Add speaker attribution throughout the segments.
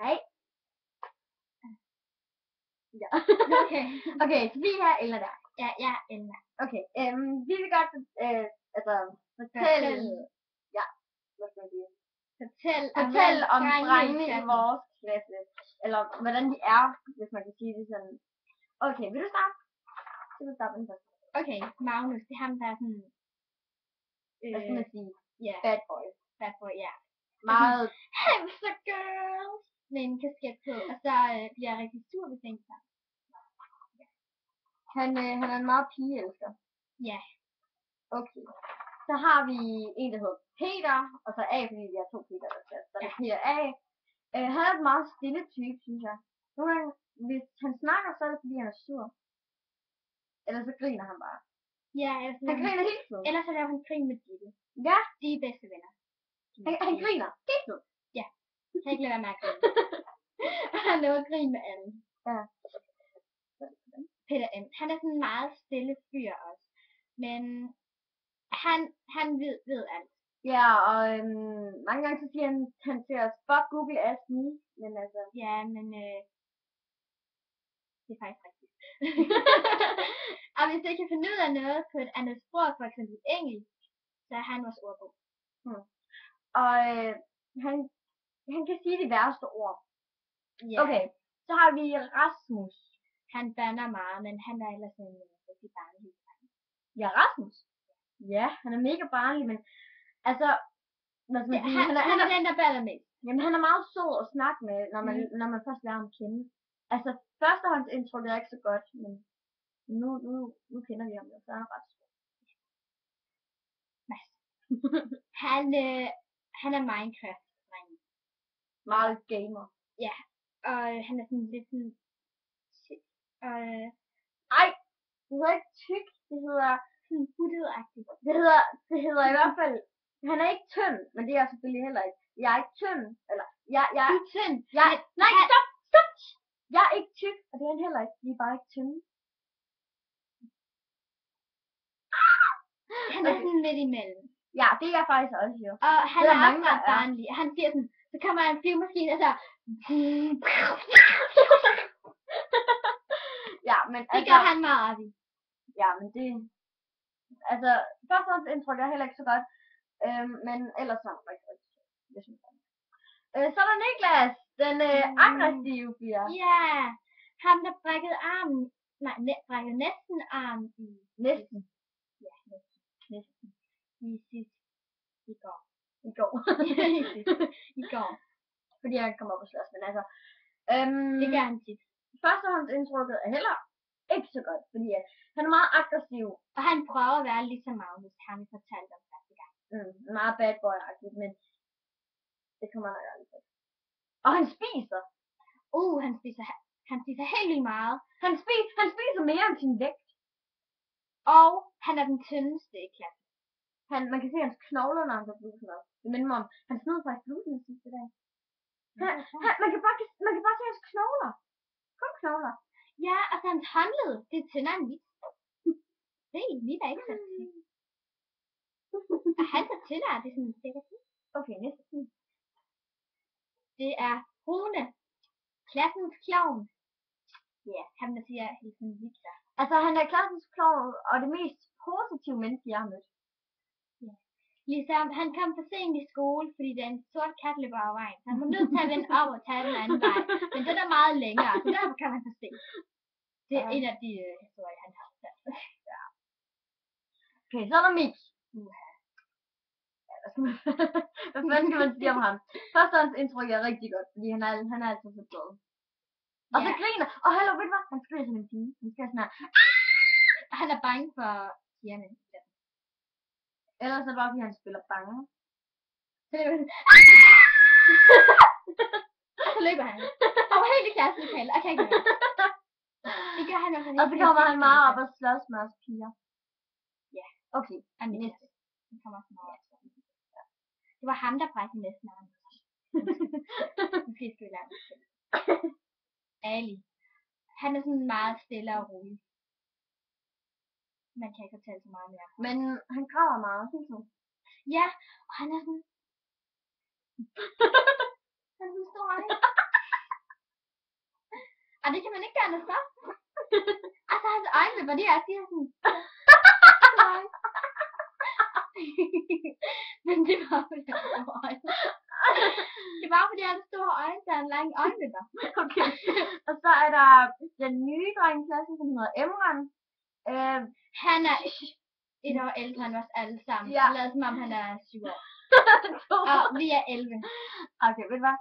Speaker 1: Hej. Ja. Okay, så vi her eller der.
Speaker 2: Ja, jeg er Elna.
Speaker 1: Okay, vi vil godt fortælle, ja, hvad skal man sige? Fortæl om drengene i vores klasse, eller hvordan de er, hvis man kan sige det sådan. Okay, vil du starte? Så vil du starte med den første.
Speaker 2: Okay, Magnus, det er ham, der er sådan...
Speaker 1: hvad skal man sige?
Speaker 2: Yeah.
Speaker 1: Bad boy.
Speaker 2: Bad boy, ja.
Speaker 1: Meget...
Speaker 2: Hamster girl! Med en kasket på, og så bliver jeg rigtig sur ved ting.
Speaker 1: Han er en meget pigeelsker.
Speaker 2: Ja.
Speaker 1: Okay. Så har vi en, der hedder Peter, og så A, fordi vi har 2 Peter, der skal. Så er det Peter A. Han er et meget stille type, synes jeg. Nogle gange, hvis han snakker, så er det fordi han er sur. Eller så griner han bare.
Speaker 2: Ja,
Speaker 1: han griner hele tiden.
Speaker 2: Ellers så laver han grin med Ditte.
Speaker 1: Ja.
Speaker 2: De er bedste venner.
Speaker 1: Han griner hele tiden.
Speaker 2: Ja. Jeg kan ikke lade være med at grine. Han laver grin med alle.
Speaker 1: Ja.
Speaker 2: Peter M. Han er sådan en meget stille fyr også. Men han ved alt.
Speaker 1: Ja, og mange gange så siger han til os, fuck Google ask me. Men altså...
Speaker 2: Ja, men det er faktisk rigtigt. Og hvis du ikke kan finde ud af noget på et andet sprog, for eksempel engelsk, så er han vores ordbog.
Speaker 1: Og han kan sige de værste ord.
Speaker 2: Ja.
Speaker 1: Okay, så har vi Rasmus.
Speaker 2: Han bander meget, men han er ellers en rigtig barnlig.
Speaker 1: Ja, Rasmus? Ja, han er mega barnlig, men altså... Hvad skal man sige?
Speaker 2: Han er den, der bander mest.
Speaker 1: Jamen, han er meget sød at snakke med, når man først lærer ham at kende. Altså, førstehåndsindtryk er ikke så godt, men nu kender vi ham jo, så er han ret sød.
Speaker 2: Han er Minecraft-dreng.
Speaker 1: Meget gamer.
Speaker 2: Ja, og han er sådan lidt sådan...
Speaker 1: Ej, det hedder ikke tyk, det hedder
Speaker 2: sådan huddet-agtigt.
Speaker 1: Det hedder i hvert fald... Han er ikke tynd, men det er jeg selvfølgelig heller ikke. Jeg er ikke tynd, eller...
Speaker 2: Du er tynd.
Speaker 1: Nej, stop! Jeg er ikke tyk, og det er han heller ikke. Vi er bare ikke tynde.
Speaker 2: Han er sådan midt imellem.
Speaker 1: Ja, det er jeg faktisk også, jo.
Speaker 2: Og han er også ret barnlig. Han siger sådan, så kommer der en flyvemaskine, og så...
Speaker 1: Ja, men
Speaker 2: det gør han meget af.
Speaker 1: Ja, men det... Altså, førstehåndsindtryk er heller ikke så godt. Men ellers så er han rigtig sjovt. Så er der Niklas, den aggressive fyr.
Speaker 2: Ja, ham der brækkede armen. Nej, brækkede næsten armen i...
Speaker 1: Næsten.
Speaker 2: Ja, næsten. I går. I går.
Speaker 1: Fordi han kom op og slås, men altså...
Speaker 2: det gør han tit.
Speaker 1: Førstehåndsindtrykket er heller ikke så godt, fordi han er meget aggressiv.
Speaker 2: Og han prøver at være ligesom Magnus, han fortalte om første gang.
Speaker 1: Meget bad boy-agtigt, men det kommer nok aldrig til. Og han spiser.
Speaker 2: Han spiser helt vildt meget.
Speaker 1: Han spiser mere end sin vægt.
Speaker 2: Og han er den tyndeste i klassen.
Speaker 1: Man kan se hans knogler, når han tager blusen op. Det minder mig om, han snød faktisk blusen den sidste dag. Man kan bare se hans knogler. Kun knogler.
Speaker 2: Ja, og så hans håndled, det er tyndere end mit. Det er mit er ikke så tynd. Og han er tyndere, det er sådan sikkert.
Speaker 1: Okay, næste tid.
Speaker 2: Det er Rune. Klassens klovn. Ja, han der siger hilsen Victor.
Speaker 1: Altså, han er klassens klovn, og det mest positive menneske, jeg har mødt.
Speaker 2: Ja. Ligesom, han kom for sent i skole, fordi der er en sort kat løber af vejen. Så han var nødt til at vende op og tage den anden vej. Men den er meget længere, så derfor kan man for sent. Det er en af de historier, han har.
Speaker 1: Ja. Okay, så er der Mik. Hvad fanden kan man sige om ham? Førstehåndsindtryk er rigtig godt, fordi han er altid så glad. Og så griner. Og hallo, ved du hvad? Han skriger som en pige. Han skal sådan her.
Speaker 2: Han er bange for pigerne.
Speaker 1: Ellers er det bare, fordi han spiller bange.
Speaker 2: Så løber han. Og så løber han. Og helt i klasselokalet. Og kan ikke høre. Det gør han også.
Speaker 1: Og så kommer han meget op og slås med os piger.
Speaker 2: Ja.
Speaker 1: Okay.
Speaker 2: Han næste. Han kommer også meget op. Det var ham, der brækkede næsten armen. Måske skal vi lære det. Ali. Han er sådan meget stille og rolig. Man kan ikke fortælle så meget mere.
Speaker 1: Men han græder meget, synes du?
Speaker 2: Ja, og han er sådan... han er sådan stor. Og det kan man ikke gøre noget for. Altså hans øjenvipper, de er sådan... Men det var fordi han havde store øjne. Det var fordi han havde store øjne, så han lange øjenvipper.
Speaker 1: Okay. Og så er der den nye dreng i klassen, som hedder Emran.
Speaker 2: Han er et år ældre end os alle sammen.
Speaker 1: Ja.
Speaker 2: Han lader som om han er 7 år. Og vi er 11.
Speaker 1: Okay, ved du hvad?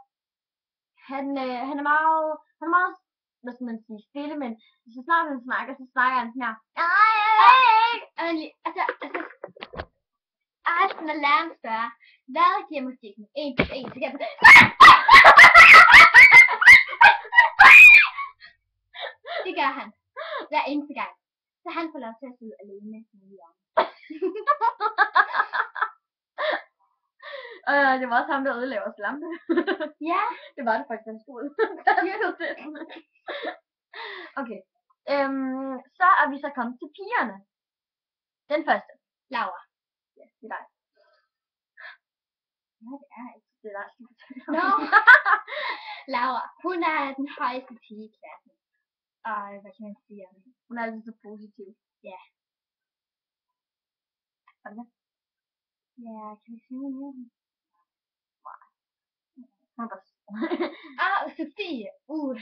Speaker 1: Han er meget, hvad skal man sige, stille, men så snart han snakker, så snakker han sådan her.
Speaker 2: Altså, resten af læreren spørger, hvad giver musikken? 1 til 1, så kan jeg det gør han. Hver eneste gang. Så han får lov til at sidde alene med hjørnet.
Speaker 1: Det var også ham, der ødelagde vores lampe.
Speaker 2: Ja.
Speaker 1: Det var det faktisk, han stod. Okay. Så er vi så kommet til pigerne. Den første.
Speaker 2: Laura.
Speaker 1: Ja, det er dig.
Speaker 2: Ja, det er ikke.
Speaker 1: Det er dig.
Speaker 2: Nå. Laura. Hun er den højeste pige i klassen. Og hvad kan man sige om hende?
Speaker 1: Hun er altid så positiv.
Speaker 2: Ja.
Speaker 1: Sådan.
Speaker 2: Ja, kan vi sige noget mere? Sofie.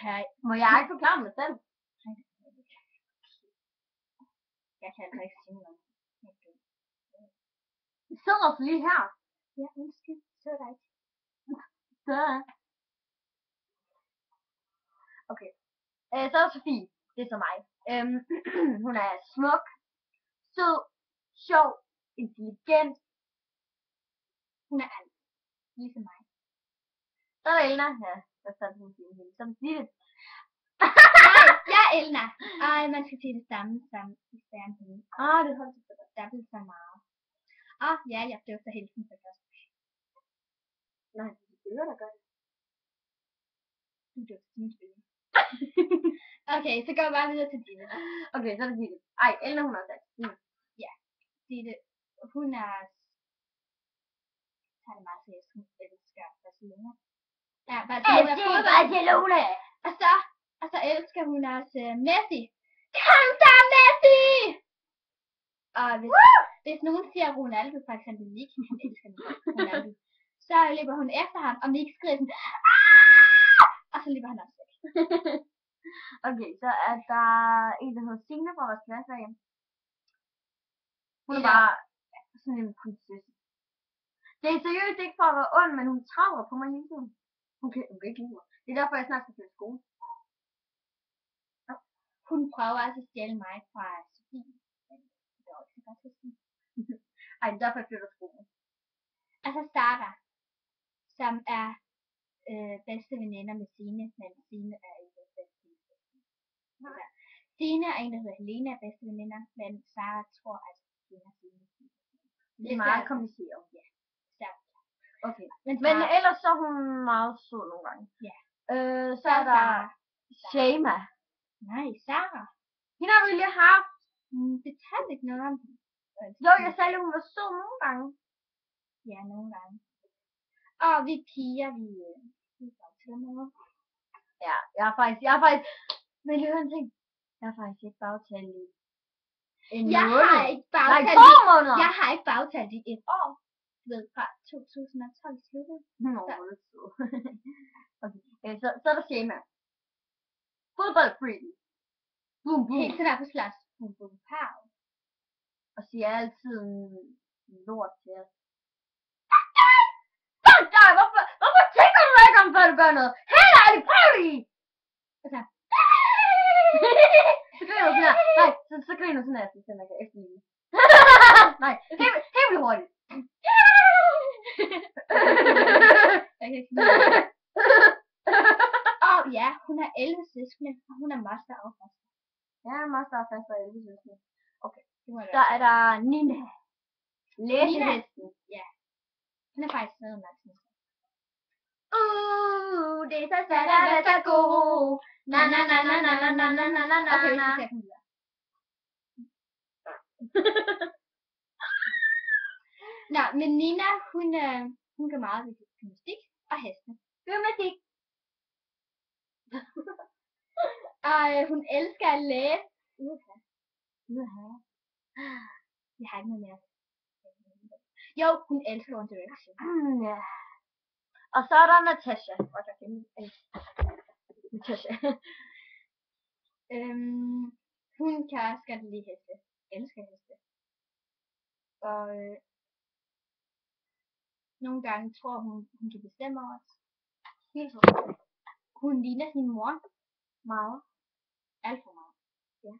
Speaker 2: Hej.
Speaker 1: Må jeg ikke forklare mig selv?
Speaker 2: Jeg kan altså ikke sige noget.
Speaker 1: Vi sidder også lige her.
Speaker 2: Ja, undskyld. Så er der ikke.
Speaker 1: Så. Okay. Så er Sofie. Det er så mig. Hun er smuk, sød, sjov, intelligent.
Speaker 2: Hun er alt. Ligesom mig.
Speaker 1: Så er der Elna. Ja, hvad fandt hun sige hende? Som siger det.
Speaker 2: Jeg er Elna. Ej, man skal sige det samme som i sværen hende.
Speaker 1: Det holdt sig for dig.
Speaker 2: Der blev så meget. Ja, jeg blev så helsen for først.
Speaker 1: Nej, det er ører, der gør det.
Speaker 2: Du blev sin spil. Okay, så går vi bare videre til Ditte.
Speaker 1: Okay, så er det Ditte. Elna hun er også alt.
Speaker 2: Ja, Ditte. Hun er... Jeg tager det meget seriøst. Hun elsker Barcelona. Ja,
Speaker 1: Barcelona!
Speaker 2: Og så elsker hun også Messi. Kom så, Messi! Og hvis nogen siger Ronaldo, for eksempel Nick, han elsker Ronaldo, så løber hun efter ham, og Nick skriger sådan, og så løber han også væk.
Speaker 1: Okay, så er der en, der hedder Signe fra vores klasse af. Hun er bare sådan en prinsesse. Det er seriøst ikke for at være ond, men hun træder på mig hele tiden. Hun kan ikke lide mig. Det er derfor, jeg snart skal til skole.
Speaker 2: Hun prøver altså at stjæle mig fra Sofie. Det var ikke så godt at sige.
Speaker 1: Det er derfor, jeg flytter skole.
Speaker 2: Altså Sara, som er bedste veninder med Signe, men Signe er ikke bedste veninder. Altså, Signe er en, der hedder Helena, er bedste veninder, men Sara tror, at Signe er Signe.
Speaker 1: Det er meget kompliceret.
Speaker 2: Ja, stærkt.
Speaker 1: Okay. Men ellers så er hun meget sød nogle gange.
Speaker 2: Ja.
Speaker 1: Så er der Shema.
Speaker 2: Nej, Sara.
Speaker 1: Hende har du lige haft.
Speaker 2: Det tager ikke noget om hende.
Speaker 1: Jo, jeg sagde at hun var sød nogle gange.
Speaker 2: Ja, nogle gange. Og vi piger, vi går til noget.
Speaker 1: Ja, jeg har faktisk, men jeg hører en ting. Jeg har faktisk ikke bagtalt i en måned.
Speaker 2: Jeg har ikke bagtalt i et år. Du ved, fra 2012 sluttede.
Speaker 1: Nå, det er så. Okay, så er der Shema. Fodboldfreak. Boom, boom.
Speaker 2: Helt sådan der på slags. Boom, boom, pow.
Speaker 1: Og siger altid lort til os. Hvorfor tænker du ikke om, før du gør noget? Helt ærligt, prøv lige!
Speaker 2: Altså.
Speaker 1: Så griner du sådan her. Nej, så griner du sådan her, så jeg kan efterligne. Nej, helt vildt hurtigt.
Speaker 2: Jeg kan ikke ja, hun har 11 søskende, og hun er master og faster.
Speaker 1: Ja, master og faster 11 søskende. Okay,
Speaker 2: så
Speaker 1: er der Nina. Læsehesten.
Speaker 2: Ja. Hun er faktisk med nok.
Speaker 1: Det er så svært at være så god. Na na na na na na na na na na.
Speaker 2: Okay, så ser hun videre. Nå, men Nina, hun kan meget ved gymnastik og heste.
Speaker 1: Gymnastik.
Speaker 2: hun elsker at læse. Jeg har ikke noget mere. Jo, hun elsker One Direction.
Speaker 1: Ja. Og så er der Natasha. Natasha.
Speaker 2: Hun kan også godt lide heste. Elsker heste. Og nogle gange tror hun kan bestemme over os. Hun ligner sin mor.
Speaker 1: Meget.
Speaker 2: Alt for meget.
Speaker 1: Ja.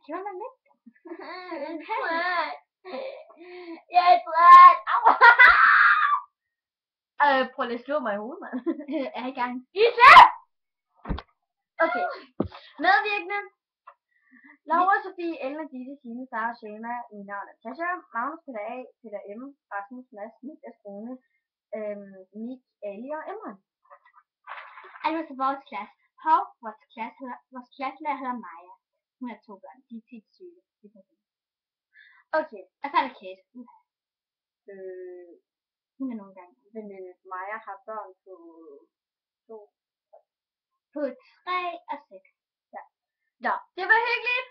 Speaker 2: Kan man lidt?
Speaker 1: Jeg er træt. Prøv lige at slå mig i hovedet, mand.
Speaker 2: Er i gang.
Speaker 1: Gisle! Okay. Medvirkende. Laura, Sofie, Ellen, Ditte, Signe, Sara, Shema, Nina og Natasha, Magnus, Peter A, Peter M, Rasmus, Mads, Niklas, Rune, Nick, Ali og Emren.
Speaker 2: Altså vores klasse. Vores klasselærer hedder Maja. Hun har 2 børn. De er tit syge.
Speaker 1: Okay.
Speaker 2: Og så er der Kate. Hun er nogle gange.
Speaker 1: Veninde Maja har børn på 2.
Speaker 2: På 3 og 6.
Speaker 1: Ja. Nå, det var hyggeligt.